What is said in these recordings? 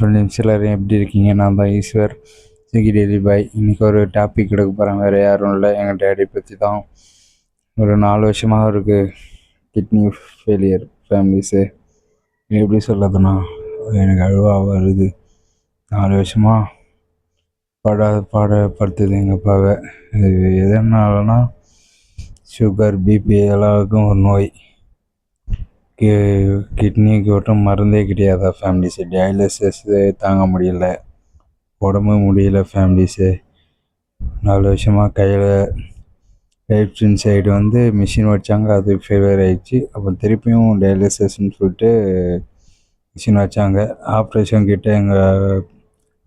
Friends எல்லோரும் எப்படி இருக்கீங்க? நான் தான் ஈஸ்வர், ஸ்விக்கி டெலிவரி பாய். இன்றைக்கி ஒரு டாபிக் எடுக்க போகிறேன். வேறு யாரும் இல்லை, எங்கள் டேடி பற்றி தான். ஒரு 4 வருஷமாக அவருக்கு கிட்னி ஃபெயிலியர் ஃபேமிலிஸு. எப்படி சொல்லதுன்னா, எனக்கு அழுவாக வருது. 4 வருஷமாக பாடப்படுத்துது எங்கள் அப்பாவை. இது எதனாலனா சுகர், பிபி எல்லாருக்கும் ஒரு நோய். கிட்னிக்கு மட்டும் மருந்தே கிடையாதா ஃபேமிலிஸு. டயாலிசிஸு தாங்க முடியல, உடம்பு முடியல ஃபேமிலிஸு. 4 வருஷமாக கையில் ரைட் சைடு மிஷின் வச்சாங்க, அது ஃபெயிலியர் ஆகிடுச்சு. அப்போ திருப்பியும் டயாலிசிஸ்ன்னு சொல்லிட்டு மிஷின் வச்சாங்க. ஆப்ரேஷன் கிட்ட எங்கள்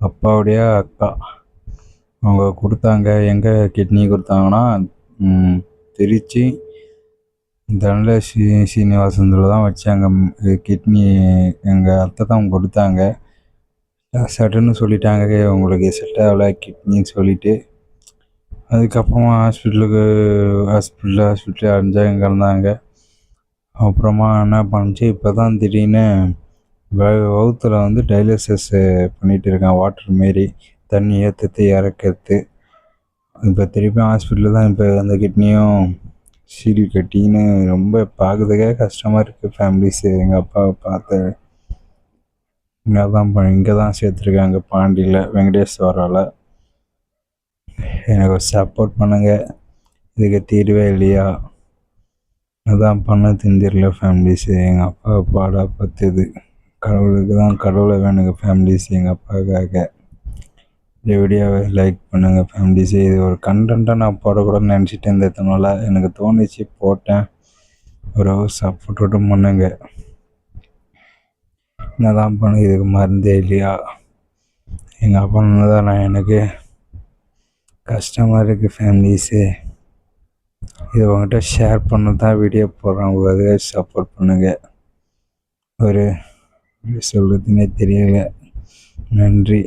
அப்பாவுடைய அக்கா அவங்க கொடுத்தாங்க. எங்கே கிட்னி கொடுத்தாங்கன்னா திருச்சி சீனிவாசனில் தான் வச்சாங்க கிட்னி. எங்கள் அத்தை தான் கொடுத்தாங்க. சட்டுன்னு சொல்லிட்டாங்க, உங்களுக்கு செட் ஆகலை கிட்னின்னு சொல்லிவிட்டு. அதுக்கப்புறமா ஹாஸ்பிட்டல் அடைஞ்சாங்க, இங்கே இருந்தாங்க. அப்புறமா என்ன பண்ணுச்சு, இப்போ தான் திடீர்னு வவுத்தில் டயாலிசிஸ் பண்ணிகிட்டு இருக்கேன். வாட்டர் மாரி தண்ணி ஏற்றுறது இறக்கிறது. இப்போ திருப்பியும் ஹாஸ்பிட்டலில் தான். இப்போ அந்த கிட்னியும் சீல் கட்டின்னு ரொம்ப பார்க்குறதுக்கே கஷ்டமாக இருக்குது ஃபேமிலிஸு. எங்கள் அப்பாவை பார்த்து இங்கே தான் சேர்த்துருக்காங்க, பாண்டியில் வெங்கடேஸ்வராவில். எனக்கு ஒரு சப்போர்ட் பண்ணுங்கள். இதுக்கு தீர்வே இல்லையா? அதான் பண்ண தெரிஞ்சிடல ஃபேமிலிஸு. எங்கள் அப்பாவை பாடாக பார்த்துது. கடவுளுக்கு தான் கடவுளை வேணுங்க ஃபேமிலிஸ் எங்கள் அப்பாவுக்காக. இந்த வீடியோவை லைக் பண்ணுங்கள் ஃபேமிலிஸு. இது ஒரு கண்டென்ட்டாக நான் போடக்கூடாதுன்னு நினச்சிட்டு இருந்ததுனால எனக்கு தோணிச்சு, போட்டேன். ஒரு சப்போர்ட்டோடு பண்ணுங்க. என்ன தான் பண்ண, இதுக்கு மருந்தே இல்லையா? எங்கள் அப்பா தான் நான் எனக்கு கஷ்டமாக இருக்குது ஃபேமிலிஸு. இதை உங்கள்கிட்ட ஷேர் பண்ண தான் வீடியோ போடுறேன். அதுக்காக சப்போர்ட் பண்ணுங்கள். ஒரு சொல்கிறதுனே தெரியல. நன்றி.